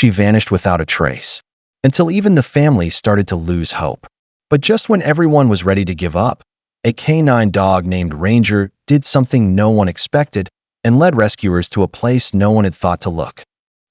she vanished without a trace, until even the family started to lose hope. But just when everyone was ready to give up, a canine dog named Ranger did something no one expected and led rescuers to a place no one had thought to look.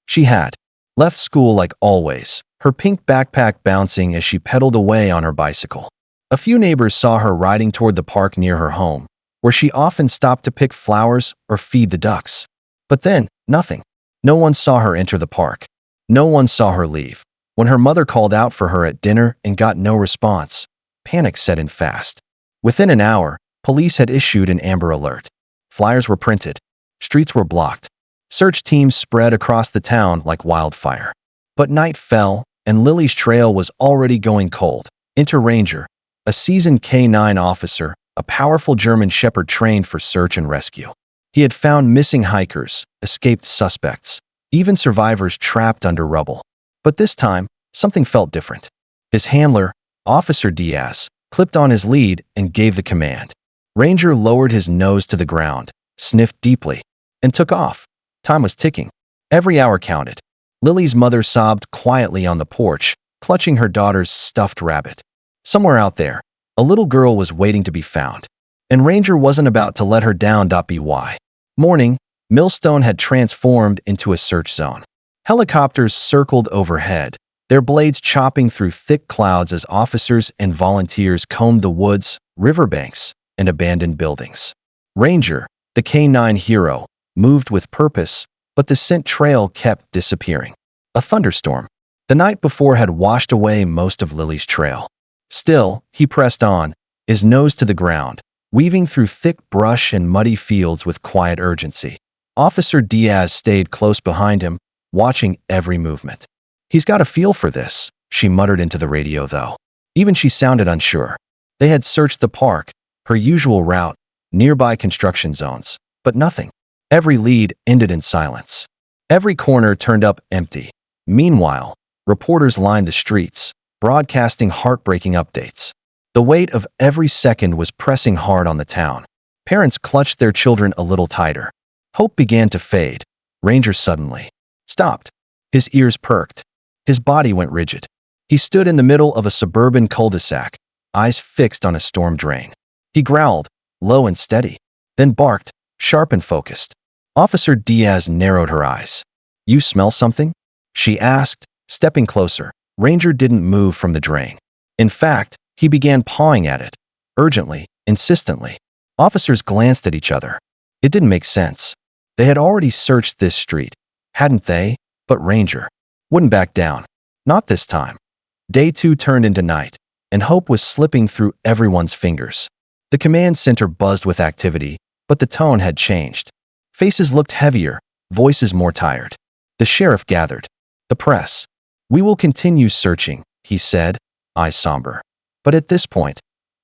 She had left school like always, her pink backpack bouncing as she pedaled away on her bicycle. A few neighbors saw her riding toward the park near her home, where she often stopped to pick flowers or feed the ducks. But then, nothing. No one saw her enter the park. No one saw her leave. When her mother called out for her at dinner and got no response, panic set in fast. Within an hour, police had issued an Amber Alert. Flyers were printed. Streets were blocked. Search teams spread across the town like wildfire. But night fell, and Lily's trail was already going cold. Enter Ranger, a seasoned K-9 officer, a powerful German Shepherd trained for search and rescue. He had found missing hikers, escaped suspects, even survivors trapped under rubble. But this time, something felt different. His handler, Officer Diaz, clipped on his lead and gave the command. Ranger lowered his nose to the ground, sniffed deeply, and took off. Time was ticking. Every hour counted. Lily's mother sobbed quietly on the porch, clutching her daughter's stuffed rabbit. Somewhere out there, a little girl was waiting to be found. And Ranger wasn't about to let her down. By morning, Millstone had transformed into a search zone. Helicopters circled overhead, their blades chopping through thick clouds as officers and volunteers combed the woods, riverbanks, and abandoned buildings. Ranger, the K-9 hero, moved with purpose, but the scent trail kept disappearing. A thunderstorm the night before had washed away most of Lily's trail. Still, he pressed on, his nose to the ground, weaving through thick brush and muddy fields with quiet urgency. Officer Diaz stayed close behind him, watching every movement. "He's got a feel for this," she muttered into the radio though. Even she sounded unsure. They had searched the park, her usual route, nearby construction zones, but nothing. Every lead ended in silence. Every corner turned up empty. Meanwhile, reporters lined the streets, broadcasting heartbreaking updates. The weight of every second was pressing hard on the town. Parents clutched their children a little tighter. Hope began to fade. Ranger suddenly stopped. His ears perked. His body went rigid. He stood in the middle of a suburban cul-de-sac, eyes fixed on a storm drain. He growled, low and steady, then barked, sharp and focused. Officer Diaz narrowed her eyes. "You smell something?" she asked, stepping closer. Ranger didn't move from the drain. In fact, he began pawing at it, urgently, insistently. Officers glanced at each other. It didn't make sense. They had already searched this street, hadn't they? But Ranger wouldn't back down. Not this time. Day 2 turned into night, and hope was slipping through everyone's fingers. The command center buzzed with activity, but the tone had changed. Faces looked heavier, voices more tired. The sheriff gathered. The press. "We will continue searching," he said, eyes somber. "But at this point,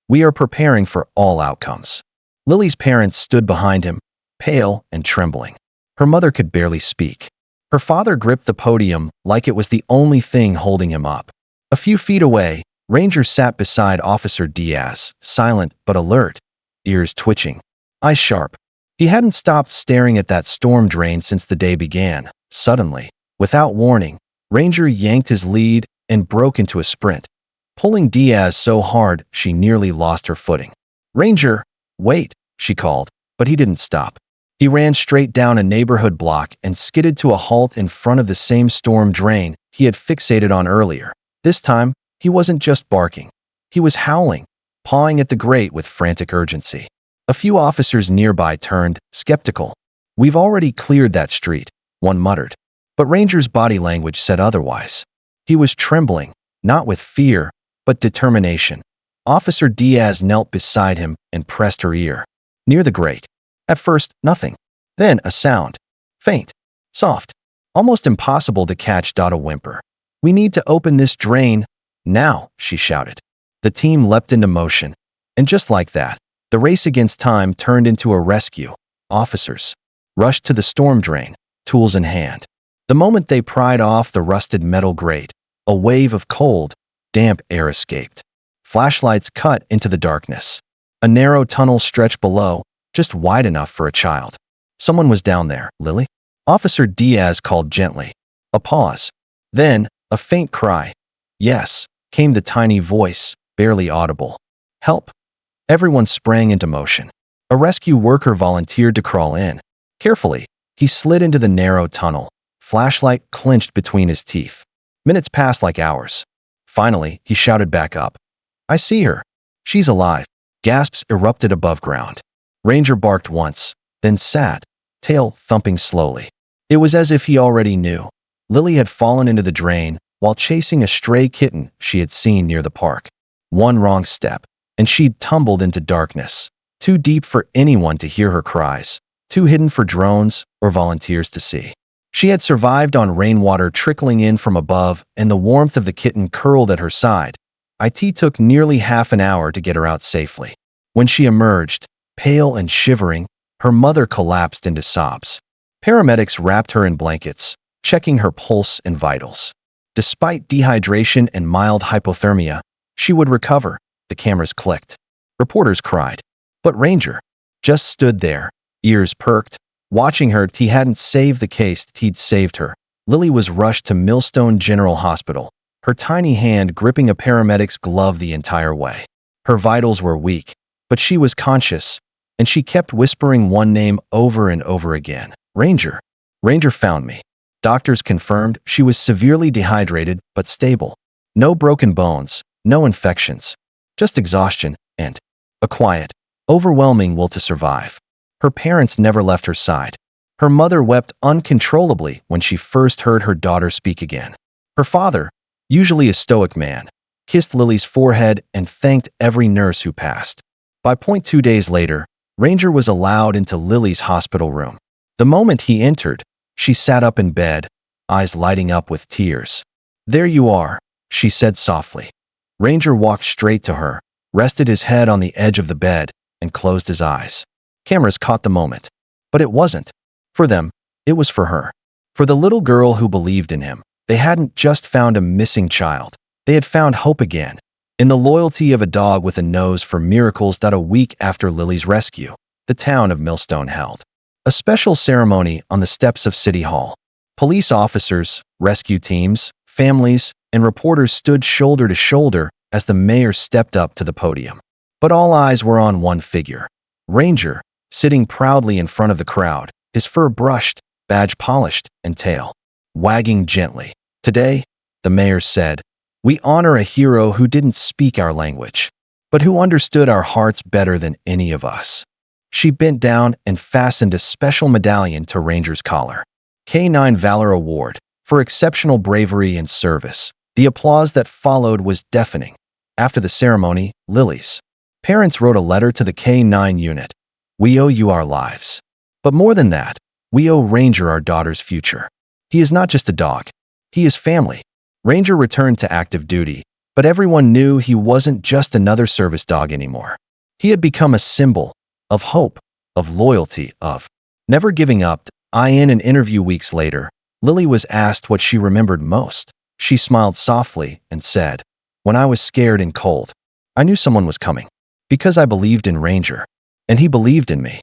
we are preparing for all outcomes." Lily's parents stood behind him, pale and trembling. Her mother could barely speak. Her father gripped the podium like it was the only thing holding him up. A few feet away, Ranger sat beside Officer Diaz, silent but alert, ears twitching, eyes sharp. He hadn't stopped staring at that storm drain since the day began. Suddenly, without warning, Ranger yanked his lead and broke into a sprint, pulling Diaz so hard she nearly lost her footing. "Ranger, wait," she called, but he didn't stop. He ran straight down a neighborhood block and skidded to a halt in front of the same storm drain he had fixated on earlier. This time, he wasn't just barking. He was howling, pawing at the grate with frantic urgency. A few officers nearby turned, skeptical. "We've already cleared that street," one muttered. But Ranger's body language said otherwise. He was trembling, not with fear, but determination. Officer Diaz knelt beside him and pressed her ear. Near the grate. At first, nothing. Then a sound. Faint. Soft. Almost impossible to catch. A whimper. "We need to open this drain now," she shouted. The team leapt into motion. And just like that, the race against time turned into a rescue. Officers rushed to the storm drain, tools in hand. The moment they pried off the rusted metal grate, a wave of cold, damp air escaped. Flashlights cut into the darkness. A narrow tunnel stretched below, just wide enough for a child. Someone was down there. "Lily?" Officer Diaz called gently. A pause. Then, a faint cry. Yes, came the tiny voice, barely audible. Help! Everyone sprang into motion. A rescue worker volunteered to crawl in. Carefully, he slid into the narrow tunnel, flashlight clenched between his teeth. Minutes passed like hours. Finally, he shouted back up. I see her. She's alive. Gasps erupted above ground. Ranger barked once, then sat, tail thumping slowly. It was as if he already knew. Lily had fallen into the drain while chasing a stray kitten she had seen near the park. One wrong step, and she'd tumbled into darkness, too deep for anyone to hear her cries, too hidden for drones or volunteers to see. She had survived on rainwater trickling in from above and the warmth of the kitten curled at her side. It took nearly half an hour to get her out safely. When she emerged, pale and shivering, her mother collapsed into sobs. Paramedics wrapped her in blankets, checking her pulse and vitals. Despite dehydration and mild hypothermia, she would recover. The cameras clicked. Reporters cried. But Ranger just stood there, ears perked, watching her. He hadn't saved the case, he'd saved her. Lily was rushed to Millstone General Hospital, her tiny hand gripping a paramedic's glove the entire way. Her vitals were weak, but she was conscious, and she kept whispering one name over and over again. Ranger. Ranger found me. Doctors confirmed she was severely dehydrated but stable. No broken bones, no infections, just exhaustion and a quiet, overwhelming will to survive. Her parents never left her side. Her mother wept uncontrollably when she first heard her daughter speak again. Her father, usually a stoic man, kissed Lily's forehead and thanked every nurse who passed. By 2 days later, Ranger was allowed into Lily's hospital room. The moment he entered, she sat up in bed, eyes lighting up with tears. There you are, she said softly. Ranger walked straight to her, rested his head on the edge of the bed, and closed his eyes. Cameras caught the moment. But it wasn't. For them, it was for her. For the little girl who believed in him. They hadn't just found a missing child. They had found hope again. In the loyalty of a dog with a nose for miracles. A week after Lily's rescue, the town of Millstone held a special ceremony on the steps of City Hall. Police officers, rescue teams, families, and reporters stood shoulder to shoulder as the mayor stepped up to the podium. But all eyes were on one figure. Ranger, sitting proudly in front of the crowd, his fur brushed, badge polished, and tail wagging gently. Today, the mayor said, we honor a hero who didn't speak our language, but who understood our hearts better than any of us. She bent down and fastened a special medallion to Ranger's collar. K9 Valor Award for exceptional bravery and service. The applause that followed was deafening. After the ceremony, Lily's parents wrote a letter to the K9 unit. We owe you our lives. But more than that, we owe Ranger our daughter's future. He is not just a dog. He is family. Ranger returned to active duty, but everyone knew he wasn't just another service dog anymore. He had become a symbol of hope, of loyalty, of never giving up. In an interview weeks later, Lily was asked what she remembered most. She smiled softly and said, when I was scared and cold, I knew someone was coming. Because I believed in Ranger. And he believed in me.